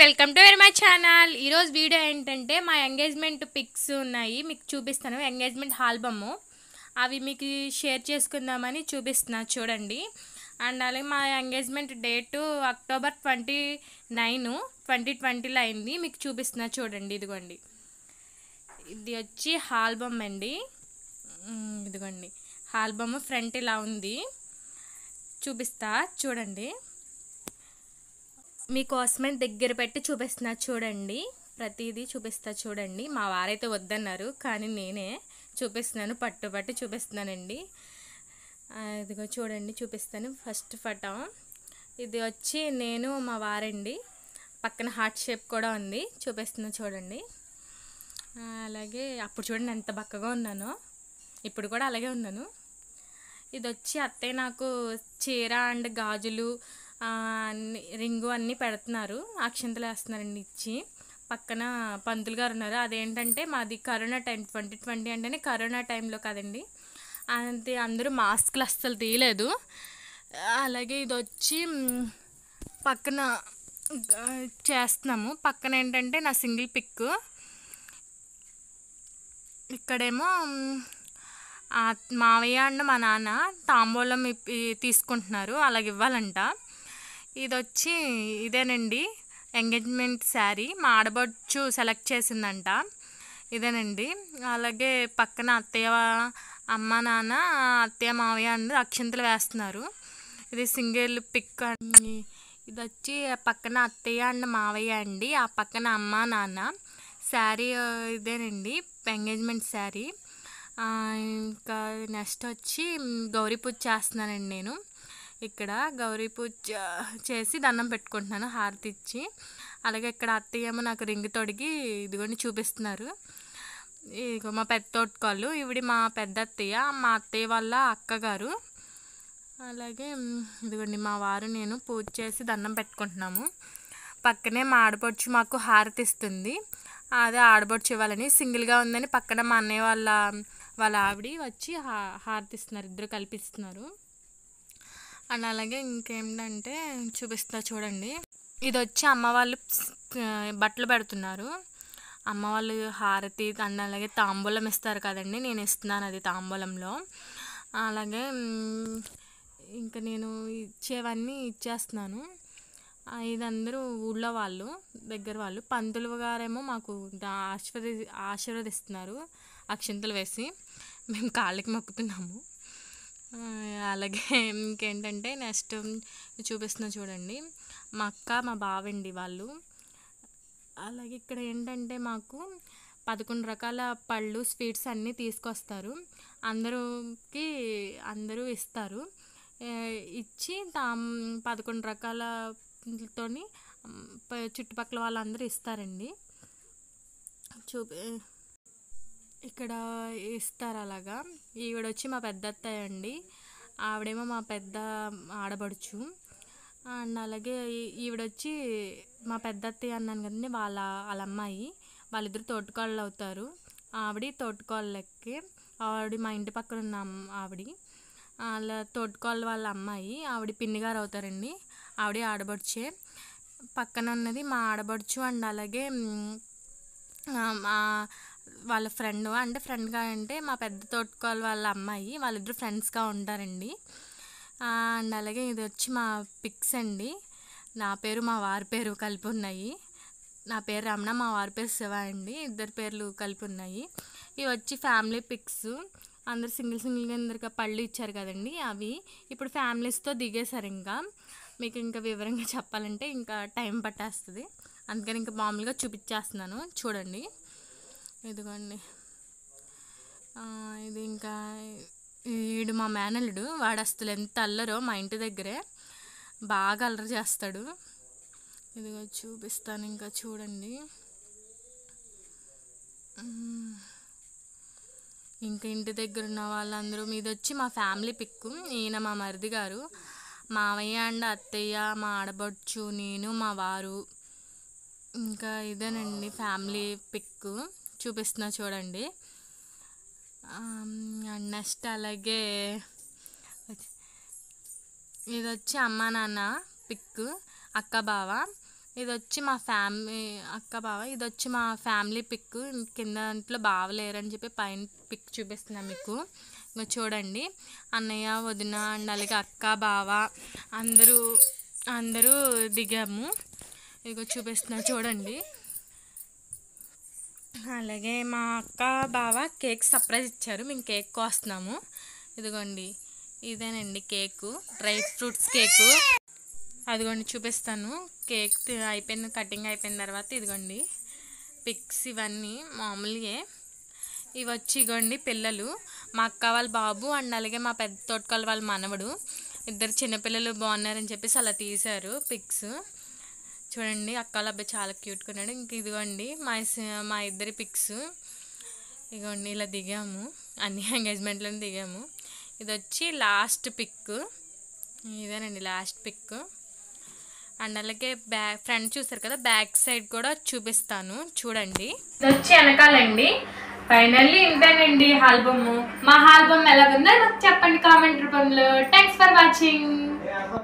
Welcome to my channel. ఈరోజు video ఏంటంటే మా ఎంగేజ్మెంట్ పిక్స్ ఉన్నాయి, మీకు చూపిస్తాను. ఎంగేజ్మెంట్ ఆల్బమ్ అవి మీకు షేర్ చేసుకుందామని చూపిస్తున్నా, చూడండి. అండ్ అలాగే మా ఎంగేజ్మెంట్ డేటు అక్టోబర్ 29, 2020లో అయింది. మీకు చూపిస్తున్నా చూడండి. ఇదిగోండి, ఇది వచ్చి ఆల్బమ్ అండి. ఇదిగోండి ఆల్బమ్ ఫ్రంట్ ఇలా ఉంది, చూపిస్తా చూడండి. మీకోసమే దగ్గర పెట్టి చూపిస్తున్నా చూడండి, ప్రతిదీ చూపిస్తా చూడండి. మా వారైతే వద్దన్నారు, కానీ నేనే చూపిస్తున్నాను, పట్టుబట్టి చూపిస్తున్నానండి. ఇదిగో చూడండి, చూపిస్తాను. ఫస్ట్ ఫోటో ఇది వచ్చి నేను మా వారండి, పక్కన హార్ట్ షేప్ కూడా ఉంది, చూపిస్తున్నా చూడండి. అలాగే అప్పుడు చూడండి ఎంత బక్కగా ఉన్నానో, ఇప్పుడు కూడా అలాగే ఉన్నాను. ఇది వచ్చి అత్తయ్య నాకు చీర అండ్ గాజులు అన్ని రింగు అన్నీ పెడుతున్నారు, అక్షంతలు వేస్తున్నారండి ఇచ్చి. పక్కన పంతులు గారు ఉన్నారు. అదేంటంటే మాది కరోనా టైం, 2020 అంటేనే కరోనా టైంలో కదండి, అంతే అందరూ మాస్కులు అస్సలు తీయలేదు. అలాగే ఇది వచ్చి పక్కన చేస్తున్నాము. పక్కన ఏంటంటే నా సింగిల్ పిక్, ఇక్కడేమో మావయ్య అండ్ మా నాన్న తాంబూలం తీసుకుంటున్నారు, అలాగే ఇవ్వాలంట. ఇది వచ్చి ఇదేనండి ఎంగేజ్మెంట్ శారీ, మా ఆడబడుచు సెలెక్ట్ చేసిందంట, ఇదేనండి. అలాగే పక్కన అత్తయ్య, అమ్మ, నాన్న, అత్తయ్య, మావయ్య అందరూ అక్షంతలు వేస్తున్నారు. ఇది సింగిల్ పిక్ అండి. ఇది వచ్చి పక్కన అత్తయ్య అండ్ మావయ్య అండి, ఆ పక్కన అమ్మ, నాన్న. శారీ ఇదేనండి ఎంగేజ్మెంట్ శారీ. ఇంకా నెక్స్ట్ వచ్చి గౌరీ పూజ చేస్తున్నానండి నేను. ఇక్కడ గౌరీ పూజ చేసి దండం పెట్టుకుంటున్నాను హారతి ఇచ్చి. అలాగే ఇక్కడ అత్తయ్య ఏమో నాకు రింగ్ తొడిగి ఇదిగోండి చూపిస్తున్నారు. ఇదిగో మా పెద్ద తోటకాళ్ళు, ఇవిడి మా పెద్ద అత్తయ్య, మా అత్తయ్య వాళ్ళ అక్కగారు. అలాగే ఇదిగోండి మా వారు నేను పూజ చేసి దండం పెట్టుకుంటున్నాము. పక్కనే మా ఆడపడుచు మాకు హారతి ఇస్తుంది, అదే ఆడపడుచు ఇవ్వాలని, సింగిల్గా ఉందని పక్కన మా అన్నయ్య వాళ్ళ ఆవిడ వచ్చి హారతి ఇస్తున్నారు, ఇద్దరు కల్పిస్తున్నారు. అండ్ అలాగే ఇంకేంటంటే చూపిస్తా చూడండి. ఇది వచ్చి అమ్మ వాళ్ళు బట్టలు పెడుతున్నారు, అమ్మ వాళ్ళు హారతి అండ్ అలాగే తాంబూలం ఇస్తారు కదండి, నేను ఇస్తున్నాను అది తాంబూలంలో. అలాగే ఇంకా నేను ఇచ్చేవన్నీ ఇచ్చేస్తున్నాను. ఇదందరూ ఊళ్ళో వాళ్ళు, దగ్గర వాళ్ళు. పంతులు గారేమో మాకు ఆశీర్వదిస్తున్నారు అక్షింతలు వేసి, మేము కాళ్ళకి మొక్కుతున్నాము. అలాగే ఇంకేంటంటే నెక్స్ట్ చూపిస్తున్నా చూడండి, మా అక్క మా బావండి వాళ్ళు. అలాగే ఇక్కడ ఏంటంటే మాకు 11 రకాల పళ్ళు, స్వీట్స్ అన్నీ తీసుకొస్తారు, అందరూ ఇస్తారు. ఇచ్చి 11 రకాలతోని చుట్టుపక్కల వాళ్ళందరూ ఇస్తారండి, ఇక్కడ ఇస్తారు అలాగా. ఈవిడ వచ్చి మా పెద్ద అత్తయ్య అండి, ఆవిడేమో మా పెద్ద ఆడబడుచు. అండ్ అలాగే ఈవిడొచ్చి మా పెద్ద అత్తయ్య అన్నాను కదండి, వాళ్ళ అమ్మాయి. వాళ్ళిద్దరు తోటకాళ్ళు అవుతారు, ఆవిడ తోటకాళ్ళకి. ఆవిడ మా ఇంటి పక్కన ఉన్న ఆవిడ, వాళ్ళ తోటకాళ్ళు వాళ్ళ అమ్మాయి, ఆవిడ పిన్నిగారు అవుతారండి, ఆవిడ ఆడబడుచే. పక్కన ఉన్నది మా ఆడబడుచు. అండ్ అలాగే వాళ్ళ ఫ్రెండ్, అంటే ఫ్రెండ్గా అంటే మా పెద్ద తోటకాలు వాళ్ళ అమ్మాయి, వాళ్ళిద్దరు ఫ్రెండ్స్గా ఉంటారండి. అండ్ అలాగే ఇది వచ్చి మా పిక్స్ అండి, నా పేరు మా వారి పేరు కలిపి ఉన్నాయి. నా పేరు రమణ, మా వారి పేరు శివ అండి, ఇద్దరు పేర్లు కలిపి ఉన్నాయి. ఇవి వచ్చి ఫ్యామిలీ పిక్స్, అందరు సింగిల్గా అందరికీ పళ్ళు ఇచ్చారు కదండి, అవి ఇప్పుడు ఫ్యామిలీస్తో దిగేశారు. మీకు ఇంకా వివరంగా చెప్పాలంటే ఇంకా టైం పట్టేస్తుంది, అందుకని ఇంకా మామూలుగా చూపించేస్తున్నాను చూడండి. ఇదిగోండి, ఇది ఇంకా వీడు మా మేనల్లుడు, వాడు అసలు ఎంత అల్లరో, మా ఇంటి దగ్గరే బాగా అల్లరి చేస్తాడు. ఇదిగో చూపిస్తాను ఇంకా చూడండి. ఇంకా ఇంటి దగ్గర ఉన్న వాళ్ళందరూ, మీది వచ్చి మా ఫ్యామిలీ పిక్. ఈయన మా మరిది గారు, మావయ్య అండ్ అత్తయ్య, మా ఆడబడుచు, నేను, మా వారు. ఇంకా ఇదేనండి ఫ్యామిలీ పిక్, చూపిస్తున్నా చూడండి. అండ్ నెక్స్ట్ అలాగే ఇది వచ్చి అమ్మ నాన్న పిక్, అక్క బావ. ఇది వచ్చి మా ఫ్యామిలీ అక్క బావ, ఇది వచ్చి మా ఫ్యామిలీ పిక్. కింద దాంట్లో బావలేరని చెప్పి పైన పిక్ చూపిస్తున్నాను మీకు. ఇంకా చూడండి, అన్నయ్య వదిన అండ్ అలాగే అక్క బావ అందరూ అందరూ దిగాము. ఇదిగో చూపిస్తున్నా చూడండి. అలాగే మా అక్క బావ కేక్ సర్ప్రైజ్ ఇచ్చారు, మేము కేక్ కోస్తున్నాము. ఇదిగోండి ఇదేనండి కేకు, డ్రై ఫ్రూట్స్ కేకు. అదిగోండి చూపిస్తాను. కేక్ అయిపోయిన కటింగ్ అయిపోయిన తర్వాత ఇదిగోండి పిక్స్ ఇవన్నీ మామూలుగా. ఇవి వచ్చి ఇగోండి పిల్లలు, మా అక్క వాళ్ళ బాబు అండ్ అలాగే మా పెద్ద తోటకాల వాళ్ళ మనవడు. ఇద్దరు చిన్నపిల్లలు బాగున్నారని చెప్పేసి అలా తీశారు పిక్స్. చూడండి అక్క వాళ్ళ అబ్బాయి చాలా క్యూట్గా ఉన్నాడు. ఇంక ఇదిగోండి మా ఇద్దరి పిక్స్. ఇదిగోండి ఇలా దిగాము, అన్ని ఎంగేజ్మెంట్లో దిగాము. ఇది వచ్చి లాస్ట్ పిక్, ఇదేనండి లాస్ట్ పిక్. అండ్ అలాగే ఫ్రంట్ చూసారు కదా, బ్యాక్ సైడ్ కూడా చూపిస్తాను చూడండి. ఇది వచ్చి వెనకాలండి. ఫైనల్లీ ఇంతేనండి ఆల్బమ్. మా ఆల్బమ్ ఎలాగుందో నాకు చెప్పండి కామెంట్ రూపంలో. Thanks for watching.